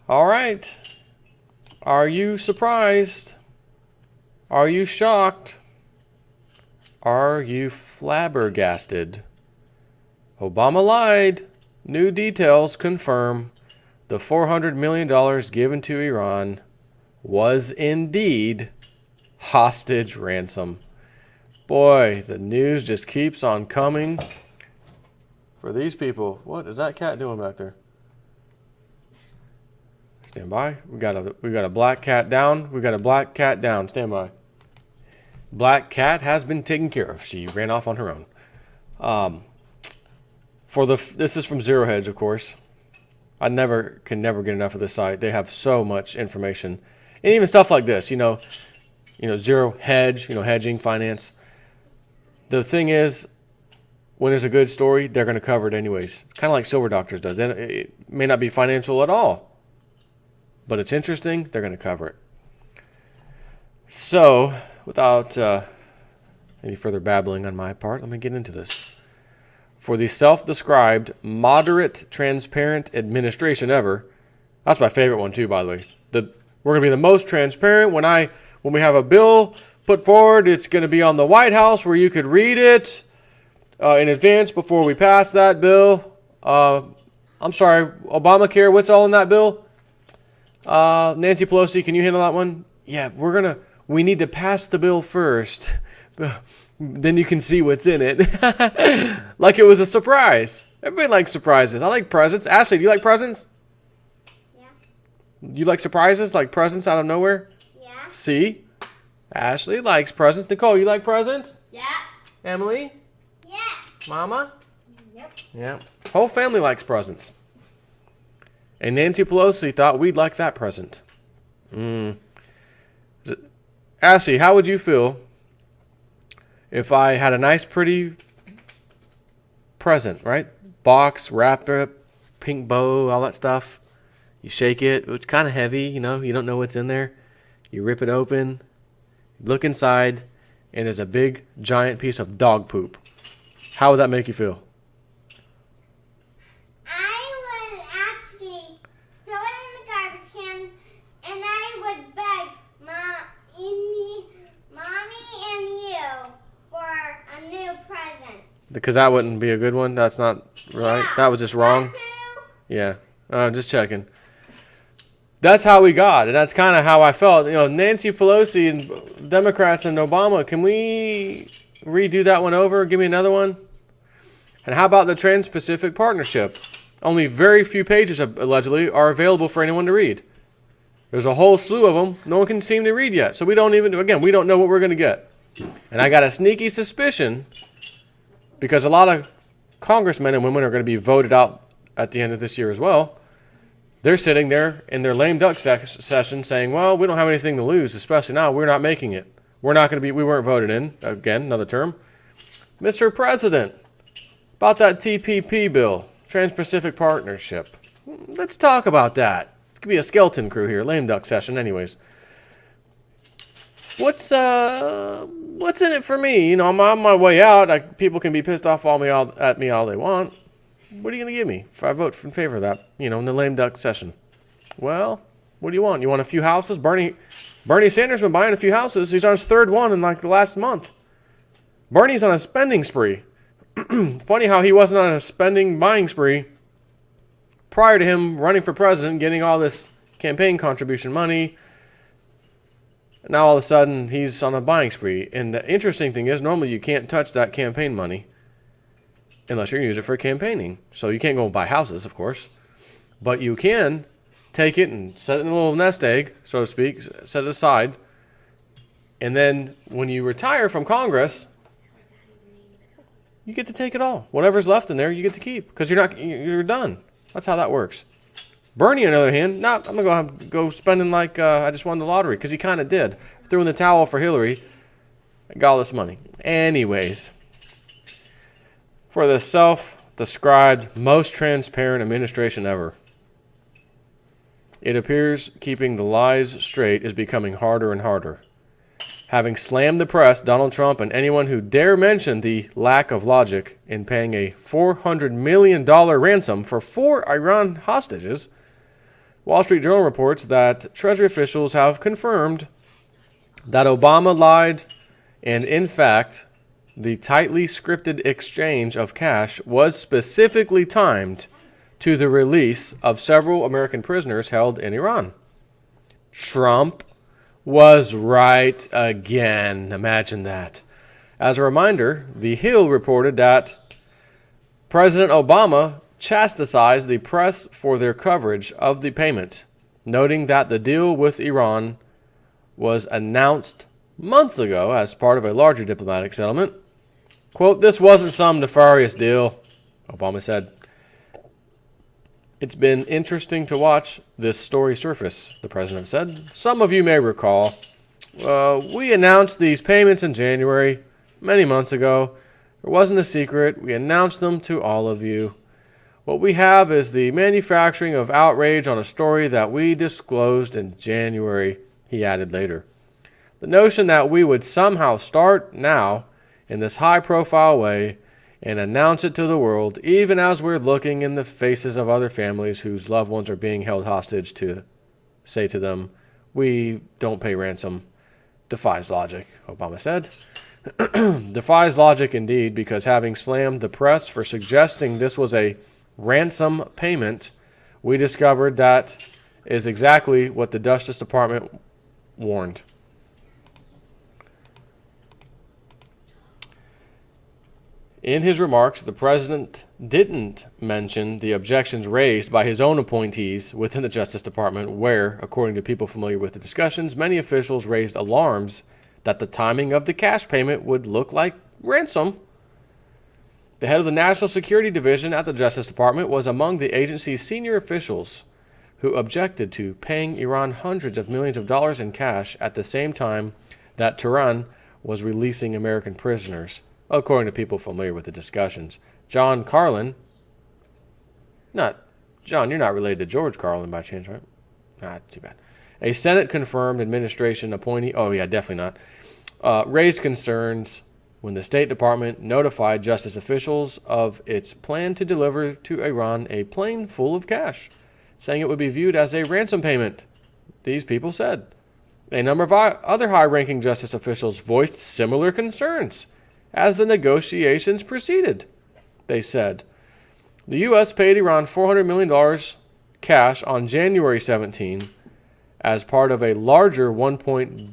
All right. Are you surprised? Are you shocked? Are you flabbergasted? Obama lied. New details confirm the $400 million given to Iran was indeed hostage ransom. Boy, the news just keeps on coming for these people. What is that cat doing back there? Stand by. We got a black cat down. We got a black cat down. Stand by. Black cat has been taken care of. She ran off on her own. This is from Zero Hedge, of course. I can never get enough of this site. They have so much information, and even stuff like this. Zero Hedge. Hedging finance. The thing is, when there's a good story, they're going to cover it anyways. It's kind of like Silver Doctors does. It may not be financial at all, but it's interesting. They're going to cover it. So, without any further babbling on my part, let me get into this. For the self-described moderate, transparent administration ever, that's my favorite one too, by the way. We're going to be the most transparent. When we have a bill put forward, it's going to be on the White House where you could read it in advance before we pass that bill. I'm sorry, Obamacare, what's all in that bill? Nancy Pelosi, can you handle that one? Yeah, we need to pass the bill first. Then you can see what's in it. Like it was a surprise. Everybody likes surprises. I like presents. Ashley, do you like presents? Yeah. You like surprises? Like presents out of nowhere? Yeah. See? Ashley likes presents. Nicole, you like presents? Yeah. Emily? Yeah. Mama? Yep. Yeah. Whole family likes presents. And Nancy Pelosi thought we'd like that present. Ashley, how would you feel if I had a nice, pretty present, right? Box, wrapper, pink bow, all that stuff. You shake it. It's kind of heavy, you don't know what's in there. You rip it open, look inside, and there's a big, giant piece of dog poop. How would that make you feel? I would actually throw it in the garbage can, and I would beg Mommy and you for a new present. Because that wouldn't be a good one? That's not right? Yeah. That was just wrong? Yeah. Just checking. That's how we got, and that's kind of how I felt. Nancy Pelosi and Democrats and Obama, can we redo that one over? Give me another one. And how about the Trans-Pacific Partnership? Only very few pages, allegedly, are available for anyone to read. There's a whole slew of them. No one can seem to read yet. So we don't know what we're going to get. And I got a sneaky suspicion, because a lot of congressmen and women are going to be voted out at the end of this year as well. They're sitting there in their lame duck session saying, well, we don't have anything to lose, especially now. We're not making it. We weren't voted in. Again, another term. Mr. President, about that TPP bill, Trans-Pacific Partnership. Let's talk about that. It's going to be a skeleton crew here, lame duck session anyways. What's in it for me? I'm on my way out. People can be pissed off at me all they want. What are you going to give me if I vote in favor of that, in the lame duck session? Well, what do you want? You want a few houses? Bernie Sanders been buying a few houses. He's on his third one in the last month. Bernie's on a spending spree. Funny how he wasn't on a buying spree prior to him running for president, getting all this campaign contribution money. Now all of a sudden he's on a buying spree. And the interesting thing is, normally you can't touch that campaign money unless you're going to use it for campaigning. So you can't go and buy houses, of course. But you can take it and set it in a little nest egg, so to speak, set it aside. And then when you retire from Congress, you get to take it all. Whatever's left in there, you get to keep, because you're done. That's how that works. Bernie, on the other hand, I'm going to go spending like I just won the lottery, because he kind of did. Threw in the towel for Hillary, got all this money. Anyways, for the self-described most transparent administration ever, it appears keeping the lies straight is becoming harder and harder. Having slammed the press, Donald Trump, and anyone who dare mention the lack of logic in paying a $400 million ransom for 4 Iran hostages, Wall Street Journal reports that Treasury officials have confirmed that Obama lied, and in fact, the tightly scripted exchange of cash was specifically timed to the release of several American prisoners held in Iran. Trump was right again. Imagine that. As a reminder, The Hill reported that President Obama chastised the press for their coverage of the payment, noting that the deal with Iran was announced months ago as part of a larger diplomatic settlement. Quote, "This wasn't some nefarious deal," Obama said. "It's been interesting to watch this story surface," the president said. "Some of you may recall, we announced these payments in January, many months ago. It wasn't a secret. We announced them to all of you. What we have is the manufacturing of outrage on a story that we disclosed in January," he added later. "The notion that we would somehow start now in this high-profile way and announce it to the world, even as we're looking in the faces of other families whose loved ones are being held hostage, to say to them, 'We don't pay ransom,' defies logic," Obama said. Defies logic indeed, because having slammed the press for suggesting this was a ransom payment, we discovered that is exactly what the Justice Department warned. In his remarks, the president didn't mention the objections raised by his own appointees within the Justice Department, where, according to people familiar with the discussions, many officials raised alarms that the timing of the cash payment would look like ransom. The head of the National Security Division at the Justice Department was among the agency's senior officials who objected to paying Iran hundreds of millions of dollars in cash at the same time that Tehran was releasing American prisoners, according to people familiar with the discussions. John Carlin, John, you're not related to George Carlin by chance, right? Not too bad. A Senate-confirmed administration appointee, oh yeah, definitely not, raised concerns when the State Department notified justice officials of its plan to deliver to Iran a plane full of cash, saying it would be viewed as a ransom payment, these people said. A number of other high-ranking justice officials voiced similar concerns as the negotiations proceeded. They said, the U.S. paid Iran $400 million cash on January 17 as part of a larger $1.7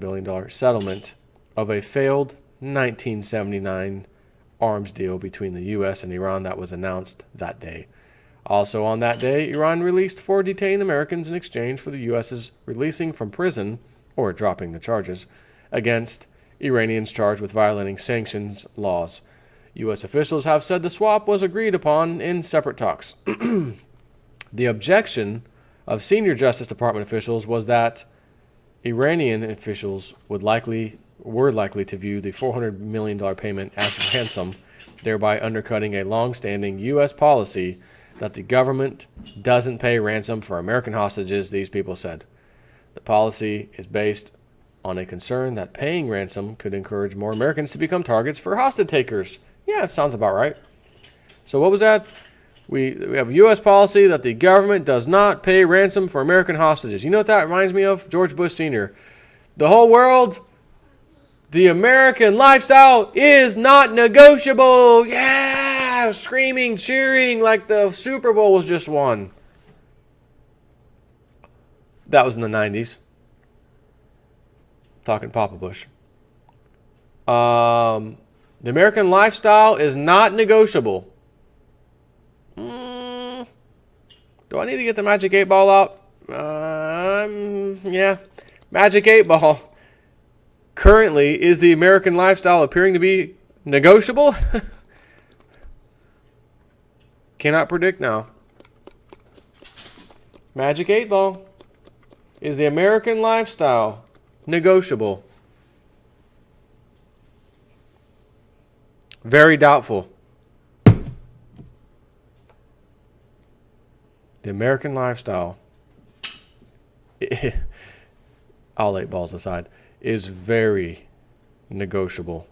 billion settlement of a failed 1979 arms deal between the U.S. and Iran that was announced that day. Also on that day, Iran released 4 detained Americans in exchange for the U.S.'s releasing from prison, or dropping the charges, against Iranians charged with violating sanctions laws. U.S. officials have said the swap was agreed upon in separate talks. The objection of senior Justice Department officials was that Iranian officials were likely to view the $400 million payment as ransom, thereby undercutting a long-standing U.S. policy that the government doesn't pay ransom for American hostages, these people said. The policy is based on a concern that paying ransom could encourage more Americans to become targets for hostage takers. Yeah, it sounds about right. So what was that? We have a U.S. policy that the government does not pay ransom for American hostages. You know what that reminds me of? George Bush Sr. The whole world, the American lifestyle is not negotiable. Yeah! Screaming, cheering like the Super Bowl was just won. That was in the 90s. Talking Papa Bush. The American lifestyle is not negotiable. Do I need to get the Magic 8 Ball out? Yeah. Magic 8 Ball. Currently, is the American lifestyle appearing to be negotiable? Cannot predict now. Magic 8 Ball. Is the American lifestyle negotiable? Very doubtful. The American lifestyle, all 8 balls aside, is very negotiable.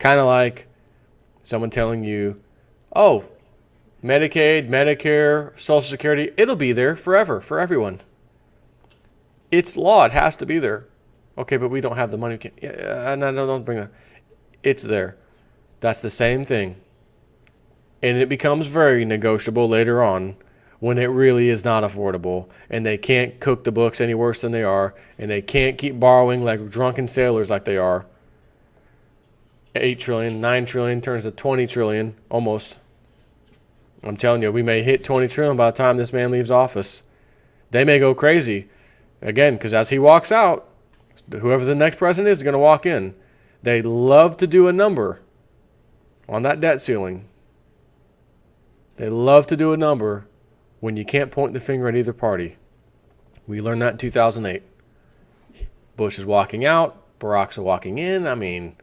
Kind of like someone telling you, oh, Medicaid, Medicare, Social Security, it'll be there forever for everyone. It's law. It has to be there. Okay, but we don't have the money. Yeah, no, don't bring that. It's there. That's the same thing. And it becomes very negotiable later on when it really is not affordable. And they can't cook the books any worse than they are. And they can't keep borrowing like drunken sailors like they are. 8 trillion, 9 trillion turns to 20 trillion almost. I'm telling you, we may hit 20 trillion by the time this man leaves office. They may go crazy. Again, because as he walks out, whoever the next president is going to walk in. They love to do a number on that debt ceiling. They love to do a number when you can't point the finger at either party. We learned that in 2008. Bush is walking out. Barack's walking in. I mean,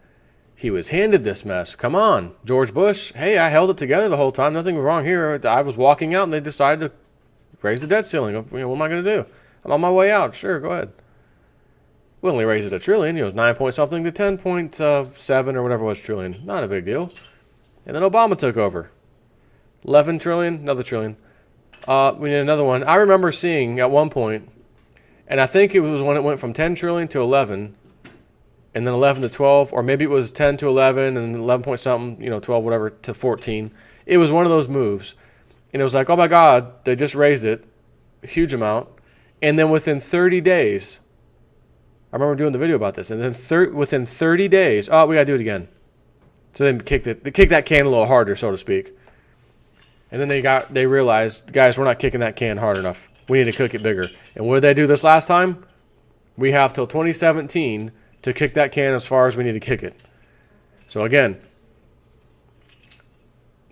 he was handed this mess. Come on, George Bush. Hey, I held it together the whole time. Nothing wrong here. I was walking out, and they decided to raise the debt ceiling. What am I going to do? I'm on my way out. Sure, go ahead. We only raised it $1 trillion. It was 9 point something to 10.7 or whatever it was trillion. Not a big deal. And then Obama took over. 11 trillion, another trillion. We need another one. I remember seeing at one point, and I think it was when it went from 10 trillion to 11, and then 11 to 12, or maybe it was 10 to 11, and 11 point something, 12, whatever, to 14. It was one of those moves. And it was like, oh my God, they just raised it, a huge amount. And then within 30 days, I remember doing the video about this, and then within 30 days, we got to do it again. So they kicked that can a little harder, so to speak. And then they realized, guys, we're not kicking that can hard enough. We need to cook it bigger. And what did they do this last time? We have till 2017 to kick that can as far as we need to kick it. So again,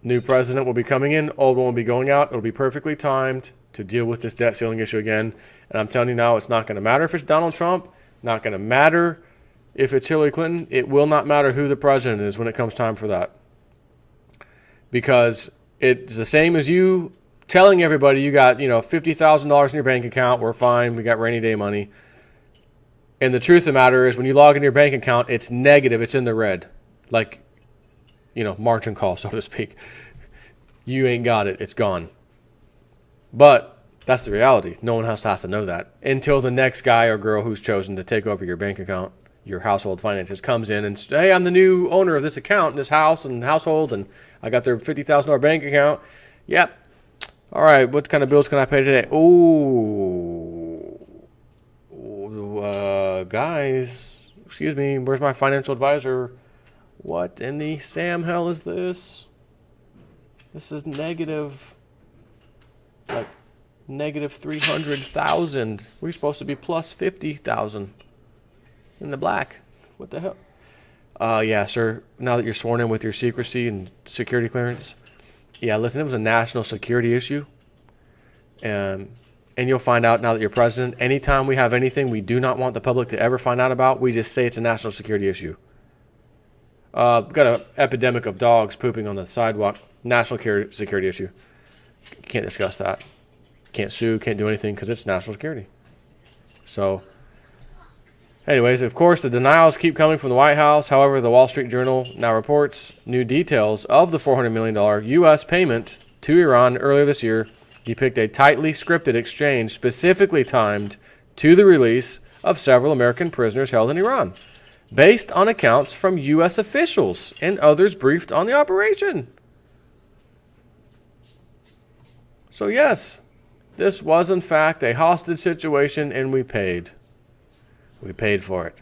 new president will be coming in, old one will be going out. It'll be perfectly timed to deal with this debt ceiling issue again. And I'm telling you now, it's not going to matter if it's Donald Trump, not going to matter if it's Hillary Clinton. It will not matter who the president is when it comes time for that. Because it's the same as you telling everybody you got, $50,000 in your bank account. We're fine. We got rainy day money. And the truth of the matter is when you log into your bank account, it's negative. It's in the red. Like, margin call, so to speak. You ain't got it. It's gone. But that's the reality. No one else has to know that until the next guy or girl who's chosen to take over your bank account, your household finances, comes in and says, hey, I'm the new owner of this account, this house and household, and I got their $50,000 bank account. Yep. All right, what kind of bills can I pay today? Guys, excuse me, where's my financial advisor? What in the Sam hell is this? This is negative 300,000. We're supposed to be plus 50,000 in the black. What the hell? Yeah, sir. Now that you're sworn in with your secrecy and security clearance, yeah, listen, it was a national security issue. And you'll find out now that you're president, anytime we have anything we do not want the public to ever find out about, we just say it's a national security issue. We've got an epidemic of dogs pooping on the sidewalk. National security issue. Can't discuss that. Can't sue, can't do anything because it's national security. So, anyways, of course, the denials keep coming from the White House. However, the Wall Street Journal now reports new details of the $400 million U.S. payment to Iran earlier this year depict a tightly scripted exchange specifically timed to the release of several American prisoners held in Iran, based on accounts from U.S. officials and others briefed on the operation. So yes, this was in fact a hostage situation, and we paid. We paid for it.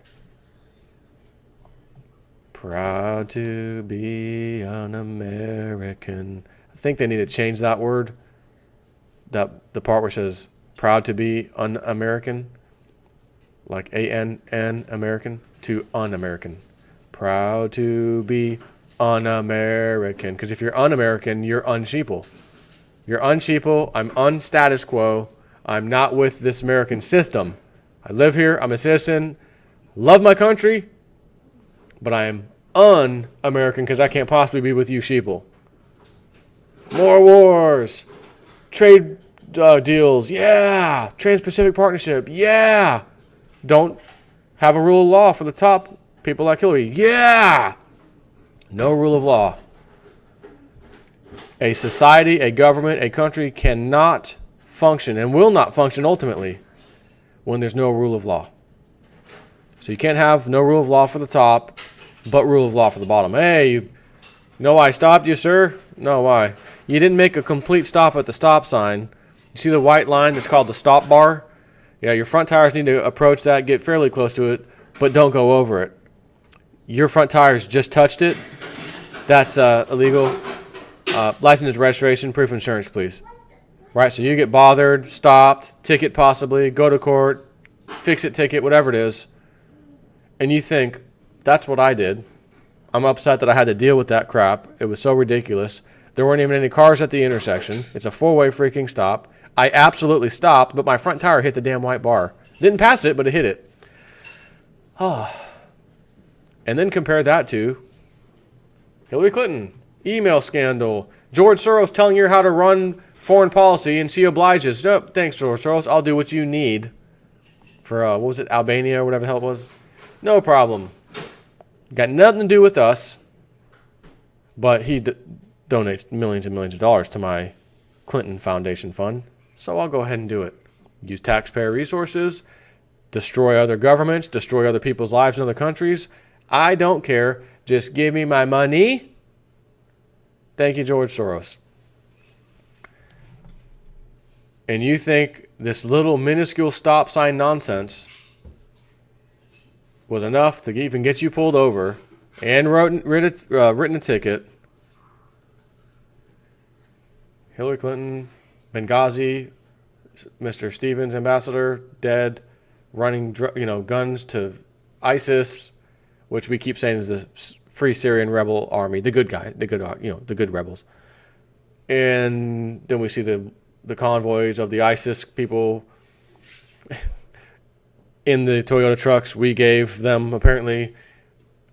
Proud to be an American. I think they need to change that word. The part where it says proud to be un-American, like A-N-N American, to un-American. Proud to be un-American. Because if you're un-American, you're un-sheeple. You're un-sheeple. I'm un-status quo. I'm not with this American system. I live here. I'm a citizen. Love my country. But I am un-American because I can't possibly be with you sheeple. More wars. Trade deals. Yeah. Trans-Pacific Partnership. Yeah. Don't have a rule of law for the top people like Hillary. Yeah. No rule of law. A society, a government, a country cannot function and will not function ultimately when there's no rule of law. So you can't have no rule of law for the top, but rule of law for the bottom. Hey, you know why I stopped you, sir? No, why? You didn't make a complete stop at the stop sign. You see the white line that's called the stop bar? Yeah, your front tires need to approach that, get fairly close to it, but don't go over it. Your front tires just touched it. That's illegal. License and registration, proof of insurance, please. Right, so you get bothered, stopped, ticket possibly, go to court, fix-it ticket, whatever it is, and you think, that's what I did. I'm upset that I had to deal with that crap. It was so ridiculous. There weren't even any cars at the intersection. It's a four-way freaking stop. I absolutely stopped, but my front tire hit the damn white bar. Didn't pass it, but it hit it. Oh. And then compare that to Hillary Clinton, email scandal, George Soros telling you how to run foreign policy, and she obliges. Nope, thanks, George Soros. I'll do what you need for, what was it, Albania or whatever the hell it was. No problem. Got nothing to do with us, but he donates millions and millions of dollars to my Clinton Foundation fund, so I'll go ahead and do it. Use taxpayer resources, destroy other governments, destroy other people's lives in other countries. I don't care. Just give me my money. Thank you, George Soros. And you think this little minuscule stop sign nonsense was enough to even get you pulled over and written a ticket? Hillary Clinton, Benghazi, Mr. Stevens, ambassador, dead, running guns to ISIS, which we keep saying is the Free Syrian Rebel Army, the good guy, the good rebels. And then we see the convoys of the ISIS people in the Toyota trucks we gave them, apparently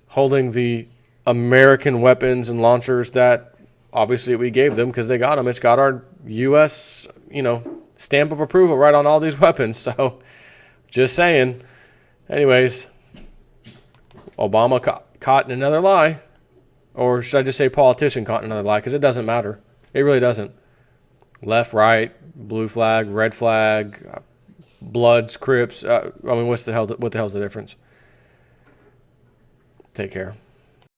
holding the American weapons and launchers that obviously we gave them because they got them. It's got our U.S., stamp of approval right on all these weapons. So just saying. Anyways, Obama caught in another lie. Or should I just say politician caught in another lie? Because it doesn't matter. It really doesn't. Left, right, blue flag, red flag, Bloods, Crips. What the hell's the difference? Take care.